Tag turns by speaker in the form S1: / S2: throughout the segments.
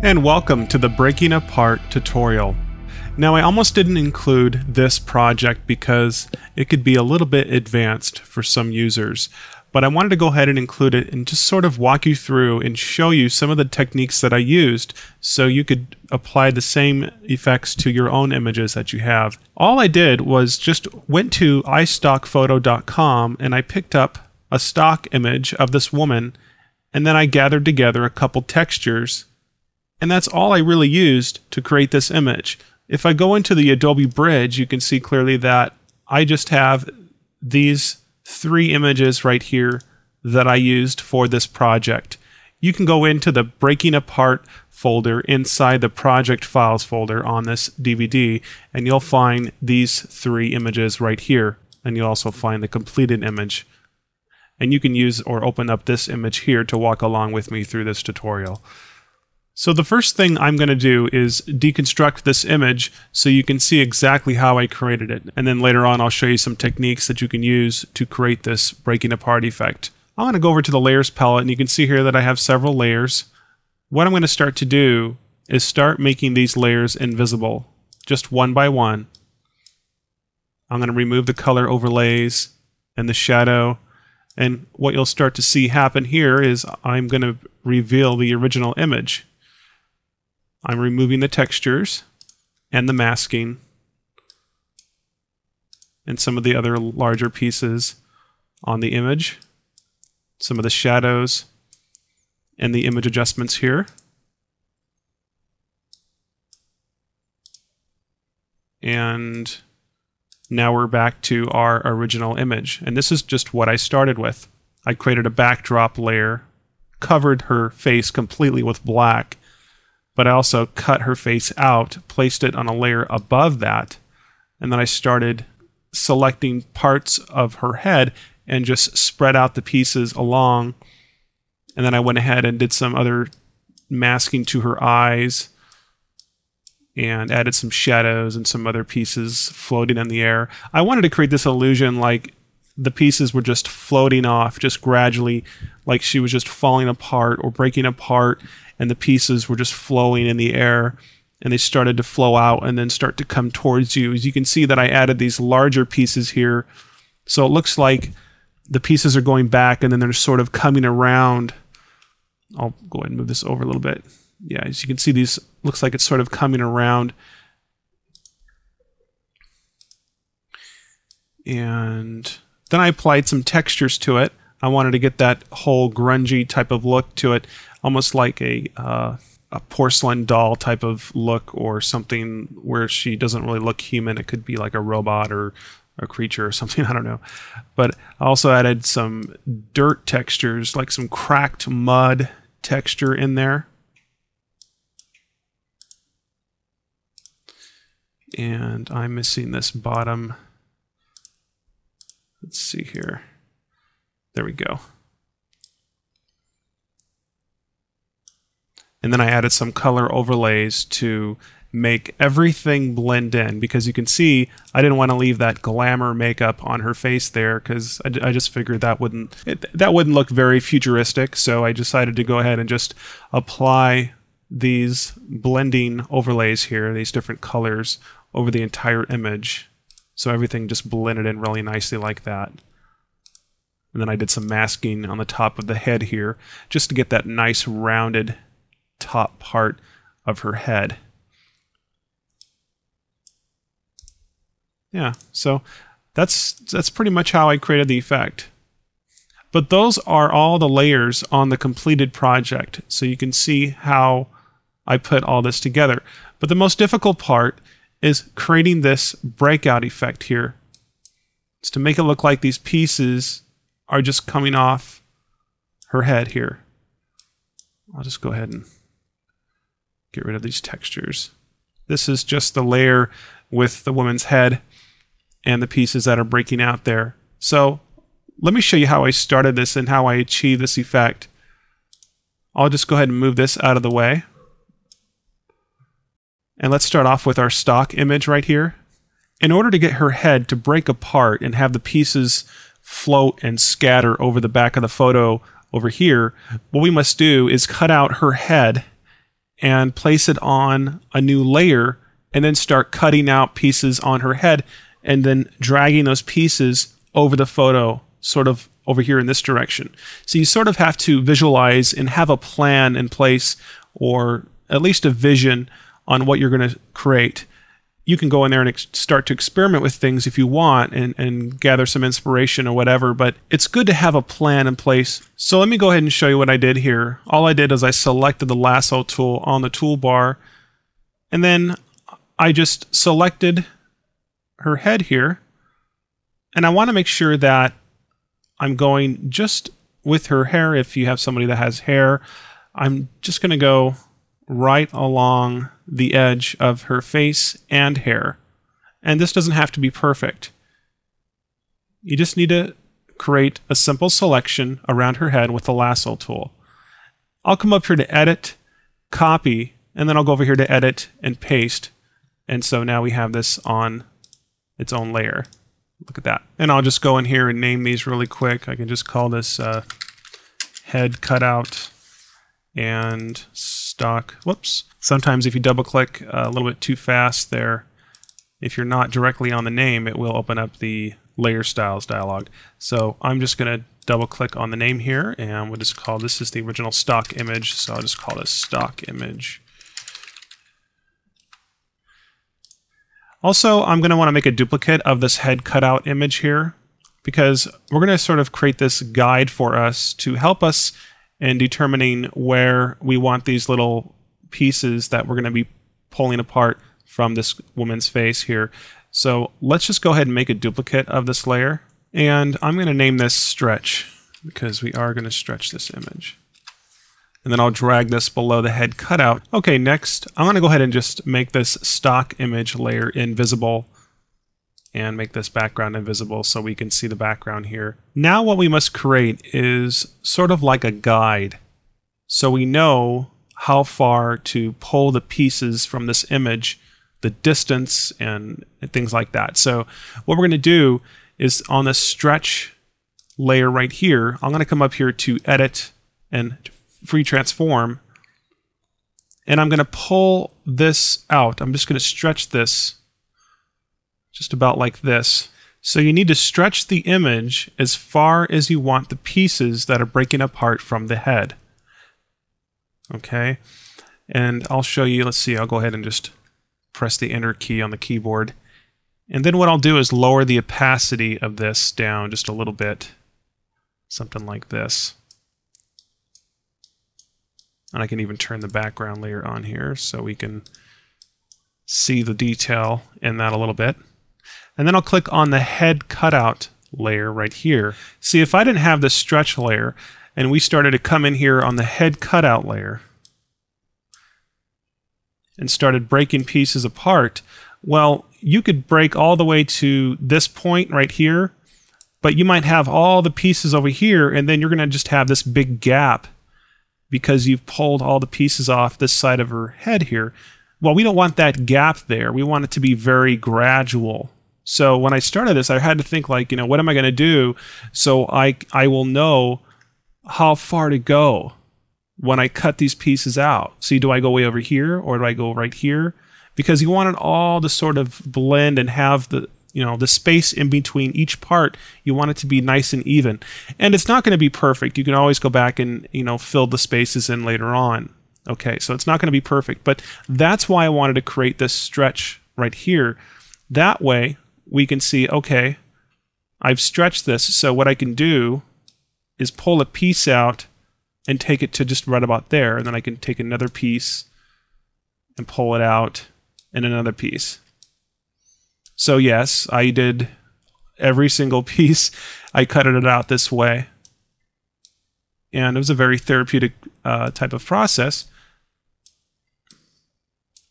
S1: And welcome to the Breaking Apart tutorial. Now I almost didn't include this project because it could be a little bit advanced for some users, but I wanted to go ahead and include it and just sort of walk you through and show you some of the techniques that I used so you could apply the same effects to your own images that you have. All I did was just went to istockphoto.com and I picked up a stock image of this woman, and then I gathered together a couple textures, and that's all I really used to create this image. If I go into the Adobe Bridge, you can see clearly that I just have these three images right here that I used for this project. You can go into the Breaking Apart folder inside the Project Files folder on this DVD, and you'll find these three images right here, and you'll also find the completed image. And you can use or open up this image here to walk along with me through this tutorial. So the first thing I'm going to do is deconstruct this image so you can see exactly how I created it. And then later on I'll show you some techniques that you can use to create this breaking apart effect. I'm going to go over to the layers palette, and you can see here that I have several layers. What I'm going to start to do is start making these layers invisible, just one by one. I'm going to remove the color overlays and the shadow. And what you'll start to see happen here is I'm going to reveal the original image. I'm removing the textures and the masking and some of the other larger pieces on the image, some of the shadows and the image adjustments here. And now we're back to our original image. And this is just what I started with. I created a backdrop layer, covered her face completely with black, but I also cut her face out, placed it on a layer above that, and then I started selecting parts of her head and just spread out the pieces along. And then I went ahead and did some other masking to her eyes and added some shadows and some other pieces floating in the air. I wanted to create this illusion like the pieces were just floating off, just gradually, like she was just falling apart or breaking apart, and the pieces were just flowing in the air, and they started to flow out and then start to come towards you. As you can see that I added these larger pieces here, so it looks like the pieces are going back and then they're sort of coming around. I'll go ahead and move this over a little bit. Yeah, as you can see, these looks like it's sort of coming around. And then I applied some textures to it. I wanted to get that whole grungy type of look to it, almost like a porcelain doll type of look, or something where she doesn't really look human. It could be like a robot or a creature or something, I don't know. But I also added some dirt textures, like some cracked mud texture in there. And I'm missing this bottom. Let's see here. There we go. And then I added some color overlays to make everything blend in, because you can see I didn't want to leave that glamour makeup on her face there, because I just figured that wouldn't look very futuristic. So I decided to go ahead and just apply these blending overlays here, these different colors, over the entire image. So everything just blended in really nicely like that. And then I did some masking on the top of the head here, just to get that nice rounded top part of her head. Yeah, so that's pretty much how I created the effect. But those are all the layers on the completed project, so you can see how I put all this together. But the most difficult part is creating this breakout effect here. It's to make it look like these pieces are just coming off her head here. I'll just go ahead and get rid of these textures. This is just the layer with the woman's head and the pieces that are breaking out there. So let me show you how I started this and how I achieved this effect. I'll just go ahead and move this out of the way. And let's start off with our stock image right here. In order to get her head to break apart and have the pieces float and scatter over the back of the photo over here, what we must do is cut out her head and place it on a new layer and then start cutting out pieces on her head and then dragging those pieces over the photo, sort of over here in this direction. So you sort of have to visualize and have a plan in place, or at least a vision on what you're going to create. You can go in there and start to experiment with things if you want and gather some inspiration or whatever, but it's good to have a plan in place. So let me go ahead and show you what I did here. All I did is I selected the lasso tool on the toolbar, and then I just selected her head here, and I want to make sure that I'm going just with her hair. If you have somebody that has hair, I'm just going to go right along the edge of her face and hair. And this doesn't have to be perfect. You just need to create a simple selection around her head with the lasso tool. I'll come up here to edit, copy, and then I'll go over here to edit and paste. And so now we have this on its own layer. Look at that. And I'll just go in here and name these really quick. I can just call this head cutout and stock. Whoops. Sometimes if you double click a little bit too fast there, if you're not directly on the name, it will open up the layer styles dialog. So I'm just going to double click on the name here, and we'll just call this is the original stock image. So I'll just call this stock image. Also, I'm going to want to make a duplicate of this head cutout image here, because we're going to sort of create this guide for us to help us in determining where we want these little pieces that we're going to be pulling apart from this woman's face here. So let's just go ahead and make a duplicate of this layer, and I'm going to name this stretch because we are going to stretch this image. And then I'll drag this below the head cutout. Okay, next, I'm going to go ahead and just make this stock image layer invisible and make this background invisible so we can see the background here. Now what we must create is sort of like a guide, so we know how far to pull the pieces from this image, the distance, and things like that. So what we're going to do is on the stretch layer right here, I'm going to come up here to edit and free transform, and I'm going to pull this out. I'm just going to stretch this just about like this. So you need to stretch the image as far as you want the pieces that are breaking apart from the head. Okay, and I'll show you. Let's see, I'll go ahead and just press the enter key on the keyboard, and then what I'll do is lower the opacity of this down just a little bit, something like this. And I can even turn the background layer on here so we can see the detail in that a little bit. And then I'll click on the head cutout layer right here. See, if I didn't have this stretch layer and we started to come in here on the head cutout layer and started breaking pieces apart, well, you could break all the way to this point right here, but you might have all the pieces over here, and then you're going to just have this big gap because you've pulled all the pieces off this side of her head here. Well, we don't want that gap there. We want it to be very gradual. So when I started this, I had to think like, what am I going to do so I will know how far to go when I cut these pieces out. See, do I go way over here or do I go right here? Because you want it all to sort of blend and have the the space in between each part. You want it to be nice and even. And it's not going to be perfect. You can always go back and, fill the spaces in later on. Okay, so it's not going to be perfect, but that's why I wanted to create this stretch right here. That way we can see, okay, I've stretched this, so what I can do is pull a piece out and take it to just right about there, and then I can take another piece and pull it out and another piece. So yes, I did every single piece. I cut it out this way. And it was a very therapeutic type of process.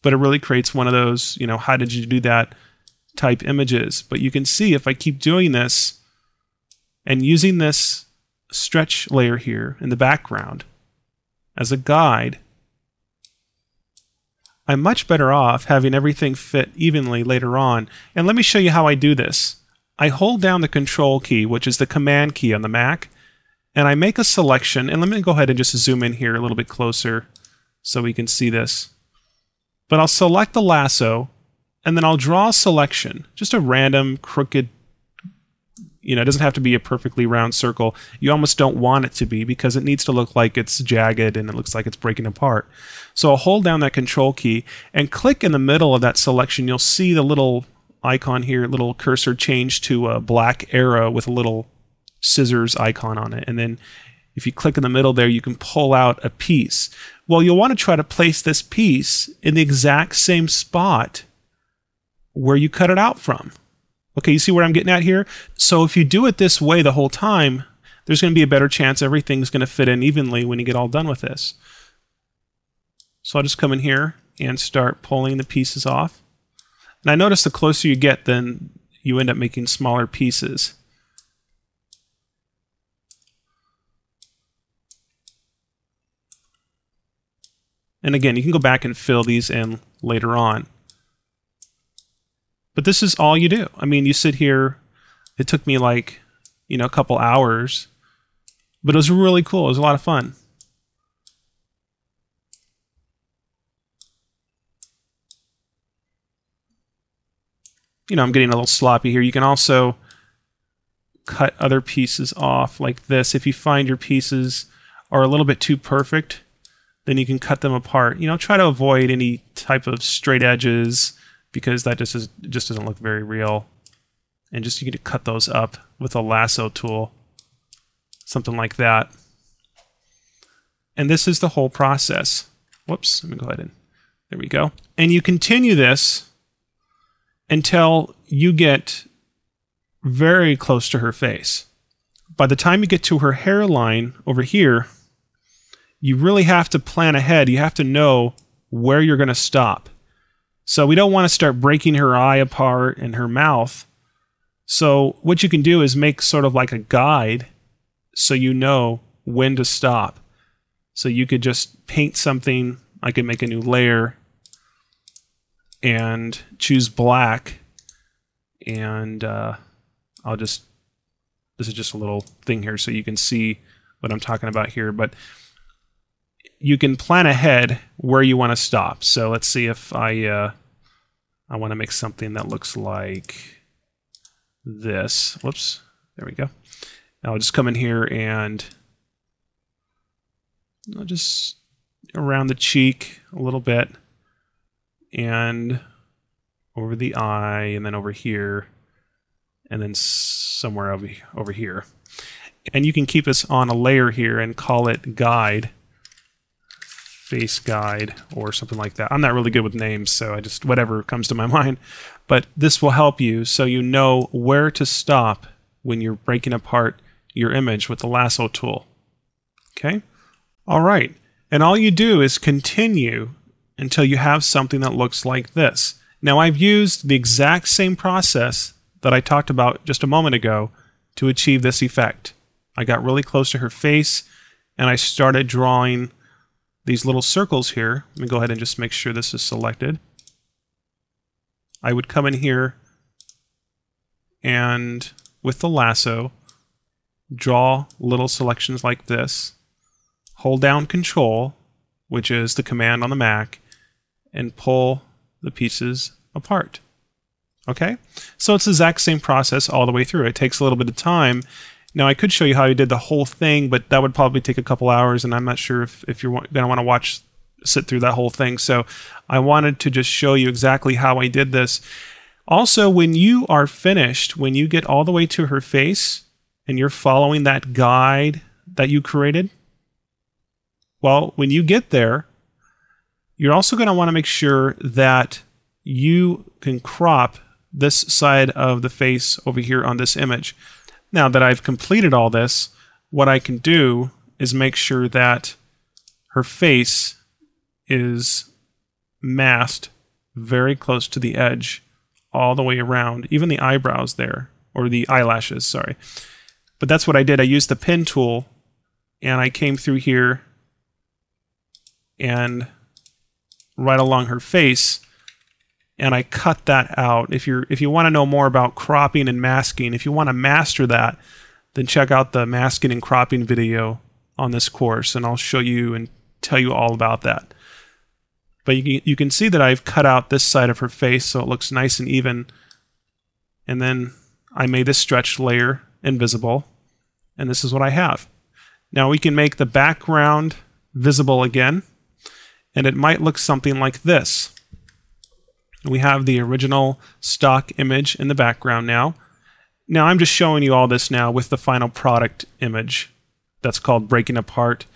S1: But it really creates one of those, how did you do that type images. But you can see if I keep doing this and using this stretch layer here in the background as a guide, I'm much better off having everything fit evenly later on. And let me show you how I do this. I hold down the Control key, which is the Command key on the Mac, and I make a selection. And let me go ahead and just zoom in here a little bit closer so we can see this. But I'll select the lasso, and then I'll draw a selection, just a random crooked, it doesn't have to be a perfectly round circle. You almost don't want it to be because it needs to look like it's jagged and it looks like it's breaking apart. So I'll hold down that control key and click in the middle of that selection. You'll see the little icon here, little cursor change to a black arrow with a little scissors icon on it. And then if you click in the middle there, you can pull out a piece. Well, you'll want to try to place this piece in the exact same spot where you cut it out from. Okay, you see what I'm getting at here? So if you do it this way the whole time, there's going to be a better chance everything's going to fit in evenly when you get all done with this. So I'll just come in here and start pulling the pieces off. And I notice the closer you get, then you end up making smaller pieces. And again, you can go back and fill these in later on. But this is all you do. I mean, you sit here, it took me like, a couple hours, but it was really cool. It was a lot of fun. I'm getting a little sloppy here. You can also cut other pieces off like this. If you find your pieces are a little bit too perfect, then you can cut them apart. Try to avoid any type of straight edges, because that just doesn't look very real. And just you get to cut those up with a lasso tool, something like that. And this is the whole process. Whoops, let me go ahead and, there we go. And you continue this until you get very close to her face. By the time you get to her hairline over here, you really have to plan ahead. You have to know where you're going to stop. So we don't want to start breaking her eye apart and her mouth. So what you can do is make sort of like a guide so you know when to stop. So you could just paint something. I could make a new layer and choose black. And this is just a little thing here so you can see what I'm talking about here. But you can plan ahead where you want to stop. So let's see if I want to make something that looks like this. Whoops, there we go. Now I'll just come in here and I'll just around the cheek a little bit and over the eye and then over here and then somewhere over here. And you can keep this on a layer here and call it guide. Face guide or something like that. I'm not really good with names, so I just whatever comes to my mind. But this will help you so you know where to stop when you're breaking apart your image with the lasso tool. Okay? All right. And all you do is continue until you have something that looks like this. Now I've used the exact same process that I talked about just a moment ago to achieve this effect. I got really close to her face and I started drawing these little circles here. Let me go ahead and just make sure this is selected. I would come in here and with the lasso draw little selections like this, hold down Control, which is the command on the Mac, and pull the pieces apart. Okay? So it's the exact same process all the way through. It takes a little bit of time. Now, I could show you how you did the whole thing, but that would probably take a couple hours, and I'm not sure if you're going to want to sit through that whole thing. So I wanted to just show you exactly how I did this. Also, when you are finished, when you get all the way to her face, and you're following that guide that you created, well, when you get there, you're also going to want to make sure that you can crop this side of the face over here on this image. Now that I've completed all this, what I can do is make sure that her face is masked very close to the edge all the way around, even the eyebrows there, or the eyelashes, sorry. But that's what I did. I used the pen tool and I came through here and right along her face and I cut that out. If you want to know more about cropping and masking, if you want to master that, then check out the masking and cropping video on this course, and I'll show you and tell you all about that. But you can see that I've cut out this side of her face so it looks nice and even. And then I made this stretched layer invisible. And this is what I have. Now we can make the background visible again. And it might look something like this. We have the original stock image in the background now. Now I'm just showing you all this now with the final product image. That's called Breaking Apart.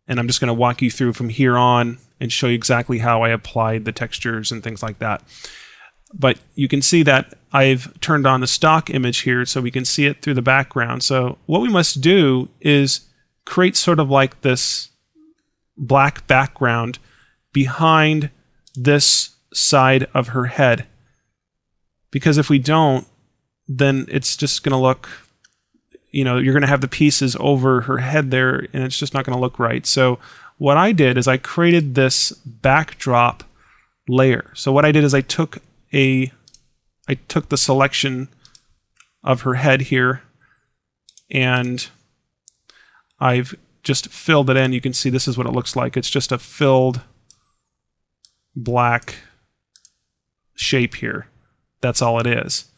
S1: And I'm just going to walk you through from here on and show you exactly how I applied the textures and things like that. But you can see that I've turned on the stock image here so we can see it through the background. So what we must do is create sort of like this black background behind this side of her head. Because if we don't, then it's just going to look, you know, you're going to have the pieces over her head there and it's just not going to look right. So what I did is I created this backdrop layer. So what I did is I took the selection of her head here and I've just filled it in. You can see this is what it looks like. It's just a filled black shape here. That's all it is.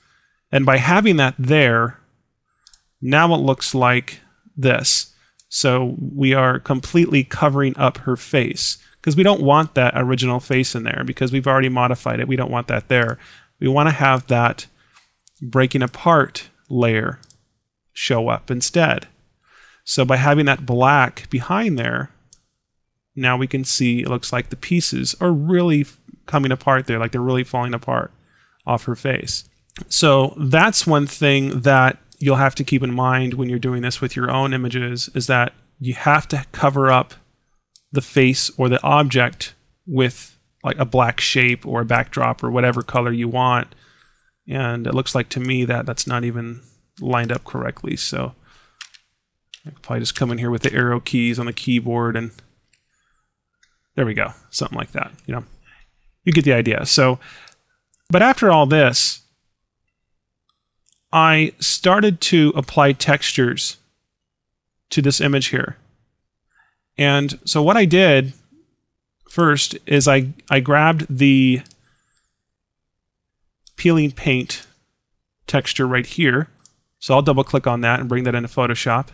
S1: And by having that there, now it looks like this. So we are completely covering up her face because we don't want that original face in there because we've already modified it. We don't want that there. We want to have that breaking apart layer show up instead. So by having that black behind there, now we can see it looks like the pieces are really coming apart there, like they're really falling apart off her face. So that's one thing that you'll have to keep in mind when you're doing this with your own images, is that you have to cover up the face or the object with like a black shape or a backdrop or whatever color you want. And it looks like to me that that's not even lined up correctly. So I could probably just come in here with the arrow keys on the keyboard and there we go, something like that. You know, you get the idea. So, but after all this, I started to apply textures to this image here. And so what I did first is I grabbed the peeling paint texture right here. So I'll double click on that and bring that into Photoshop.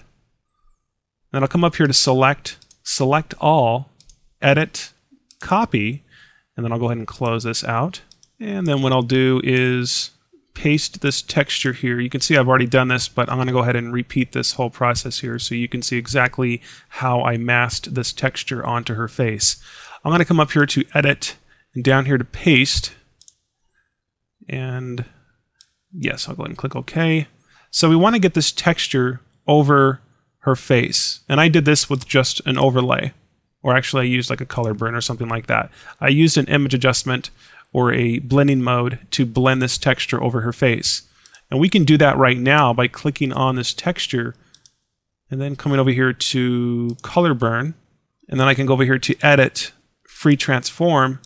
S1: Then I'll come up here to select all, edit, copy, and then I'll go ahead and close this out. And then what I'll do is paste this texture here. You can see I've already done this, but I'm going to go ahead and repeat this whole process here so you can see exactly how I masked this texture onto her face. I'm going to come up here to edit and down here to paste. And yes, I'll go ahead and click OK. So we want to get this texture over her face. And I did this with just an overlay. Or actually I used like a color burn or something like that. I used an image adjustment or a blending mode to blend this texture over her face. And we can do that right now by clicking on this texture and then coming over here to color burn. And then I can go over here to edit, free transform.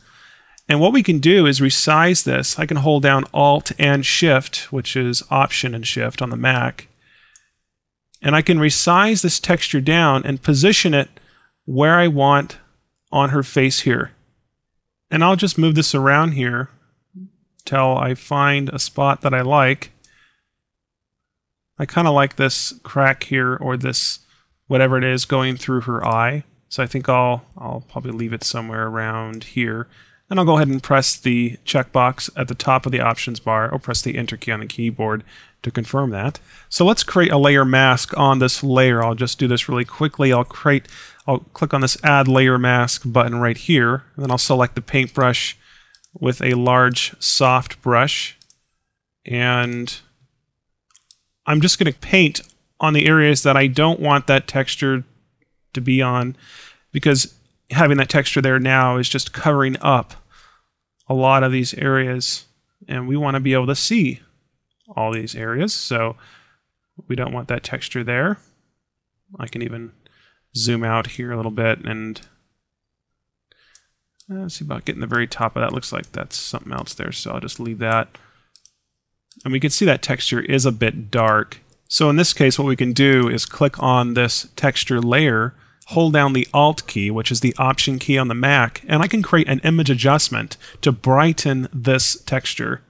S1: And what we can do is resize this. I can hold down Alt and Shift, which is Option and Shift on the Mac. And I can resize this texture down and position it where I want on her face here. And I'll just move this around here till I find a spot that I like. I kind of like this crack here, or this whatever it is going through her eye. So I think I'll probably leave it somewhere around here. And I'll go ahead and press the checkbox at the top of the options bar, or press the Enter key on the keyboard to confirm that. So let's create a layer mask on this layer. I'll just do this really quickly. I'll click on this Add Layer Mask button right here, and then I'll select the paintbrush with a large soft brush. And I'm just going to paint on the areas that I don't want that texture to be on, because having that texture there now is just covering up a lot of these areas, and we want to be able to see all these areas, so we don't want that texture there. I can even zoom out here a little bit and see about getting the very top of that. Looks like that's something else there, so I'll just leave that. And we can see that texture is a bit dark. So in this case, what we can do is click on this texture layer, hold down the Alt key, which is the Option key on the Mac, and I can create an image adjustment to brighten this texture.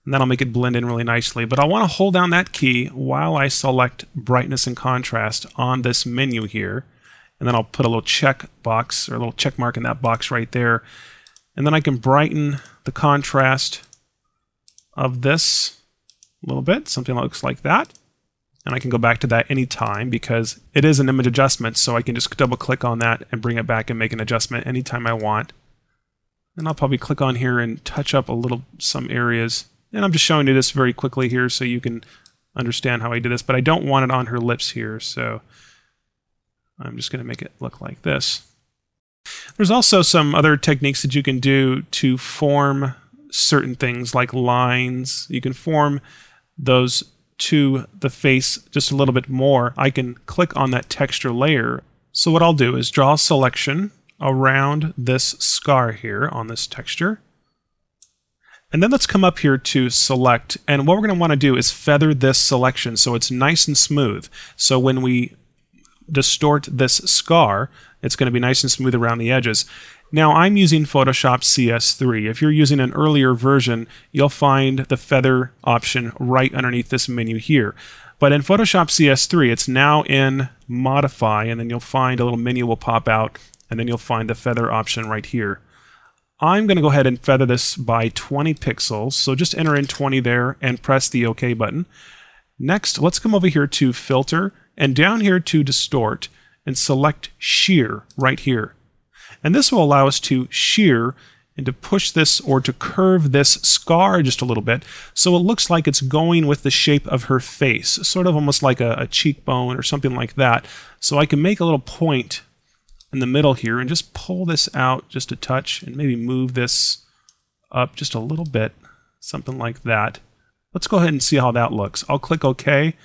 S1: And that'll make it blend in really nicely. But I want to hold down that key while I select brightness and contrast on this menu here. And then I'll put a little check box or a little check mark in that box right there. And then I can brighten the contrast of this a little bit, something that looks like that. And I can go back to that anytime because it is an image adjustment, so I can just double click on that and bring it back and make an adjustment anytime I want. And I'll probably click on here and touch up a little some areas. And I'm just showing you this very quickly here so you can understand how I do this, but I don't want it on her lips here, so I'm just going to make it look like this. There's also some other techniques that you can do to form certain things like lines. You can form those to the face just a little bit more. I can click on that texture layer. So what I'll do is draw a selection around this scar here on this texture. And then let's come up here to select, and what we're going to want to do is feather this selection so it's nice and smooth. So when we distort this scar, it's going to be nice and smooth around the edges. Now I'm using Photoshop CS3. If you're using an earlier version, you'll find the feather option right underneath this menu here. But in Photoshop CS3, it's now in Modify, and then you'll find a little menu will pop out, and then you'll find the feather option right here. I'm going to go ahead and feather this by 20 pixels, so just enter in 20 there and press the OK button. Next, let's come over here to Filter, and down here to Distort, and select Shear right here. And this will allow us to shear and to push this or to curve this scar just a little bit so it looks like it's going with the shape of her face, sort of almost like a cheekbone or something like that. So I can make a little point in the middle here and just pull this out just a touch and maybe move this up just a little bit, something like that. Let's go ahead and see how that looks. I'll click OK,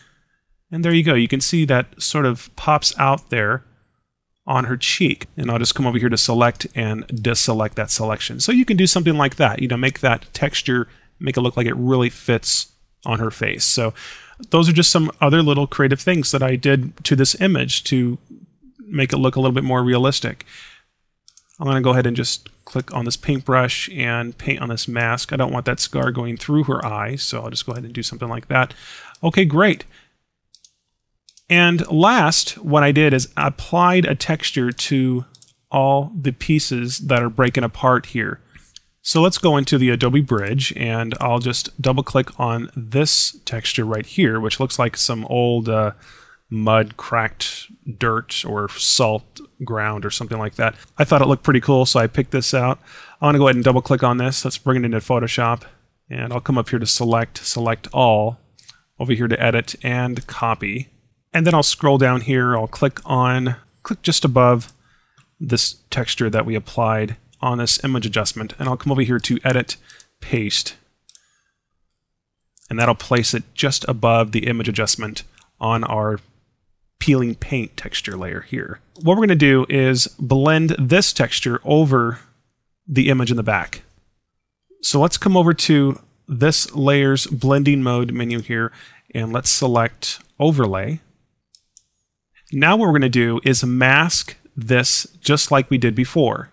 S1: and there you go. You can see that sort of pops out there on her cheek. And I'll just come over here to select and deselect that selection. So you can do something like that, make that texture, make it look like it really fits on her face. So those are just some other little creative things that I did to this image to make it look a little bit more realistic. I'm going to go ahead and just click on this paintbrush and paint on this mask. I don't want that scar going through her eye, so I'll just go ahead and do something like that. Okay, great. And last, what I did is I applied a texture to all the pieces that are breaking apart here. So let's go into the Adobe Bridge, and I'll just double click on this texture right here, which looks like some old mud, cracked dirt, or salt ground or something like that. I thought it looked pretty cool, so I picked this out. I want to go ahead and double click on this. Let's bring it into Photoshop, and I'll come up here to select all, over here to edit and copy. And then I'll scroll down here, I'll click just above this texture that we applied on this image adjustment, and I'll come over here to edit, paste, and that'll place it just above the image adjustment on our peeling paint texture layer here. What we're going to do is blend this texture over the image in the back. So let's come over to this layer's blending mode menu here, and let's select overlay. Now what we're going to do is mask this just like we did before.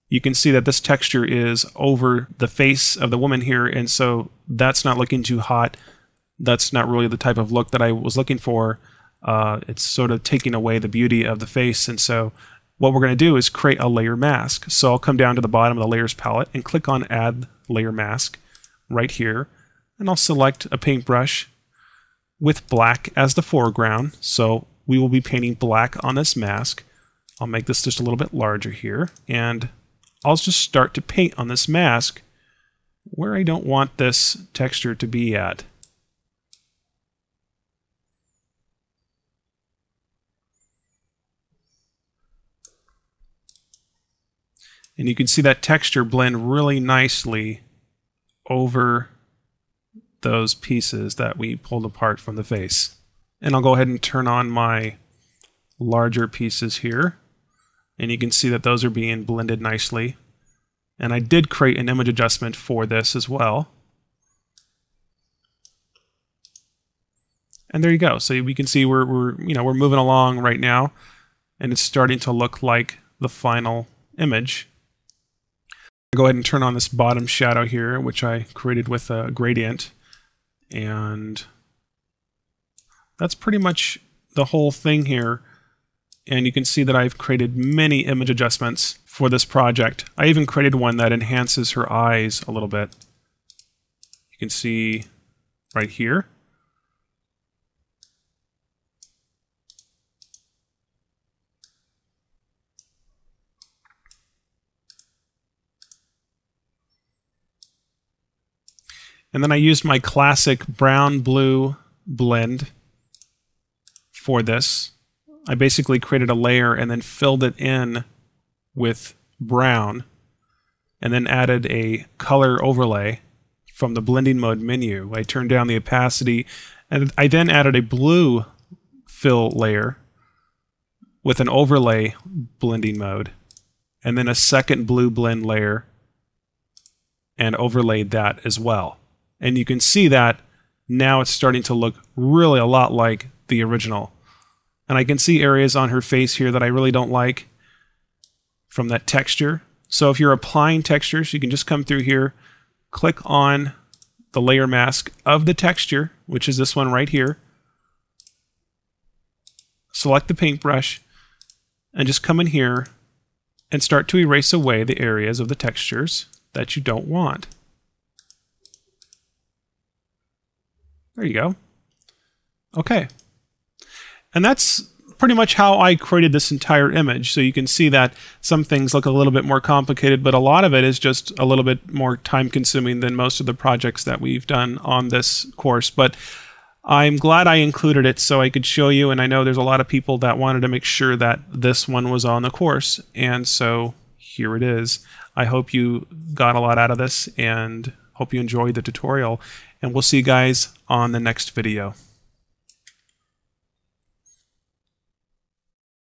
S1: You can see that this texture is over the face of the woman here, and so that's not looking too hot. That's not really the type of look that I was looking for. It's sort of taking away the beauty of the face, and so what we're going to do is create a layer mask. So I'll come down to the bottom of the layers palette and click on Add Layer Mask right here, and I'll select a paintbrush with black as the foreground. So we will be painting black on this mask. I'll make this just a little bit larger here, and I'll just start to paint on this mask where I don't want this texture to be at. And you can see that texture blend really nicely over those pieces that we pulled apart from the face. And I'll go ahead and turn on my larger pieces here. And you can see that those are being blended nicely. And I did create an image adjustment for this as well. And there you go. So we can see we're moving along right now, and it's starting to look like the final image. I'll go ahead and turn on this bottom shadow here, which I created with a gradient, and that's pretty much the whole thing here. And you can see that I've created many image adjustments for this project. I even created one that enhances her eyes a little bit. You can see right here. And then I used my classic brown-blue blend for this. I basically created a layer and then filled it in with brown, and then added a color overlay from the blending mode menu. I turned down the opacity, and I then added a blue fill layer with an overlay blending mode, and then a second blue blend layer, and overlaid that as well. And you can see that now it's starting to look really a lot like the original. And I can see areas on her face here that I really don't like from that texture. So if you're applying textures, you can just come through here, click on the layer mask of the texture, which is this one right here. Select the paintbrush, and just come in here and start to erase away the areas of the textures that you don't want. There you go. Okay. And that's pretty much how I created this entire image. So you can see that some things look a little bit more complicated, but a lot of it is just a little bit more time consuming than most of the projects that we've done on this course. But I'm glad I included it so I could show you, and I know there's a lot of people that wanted to make sure that this one was on the course, and so here it is. I hope you got a lot out of this and hope you enjoyed the tutorial, and we'll see you guys on the next video.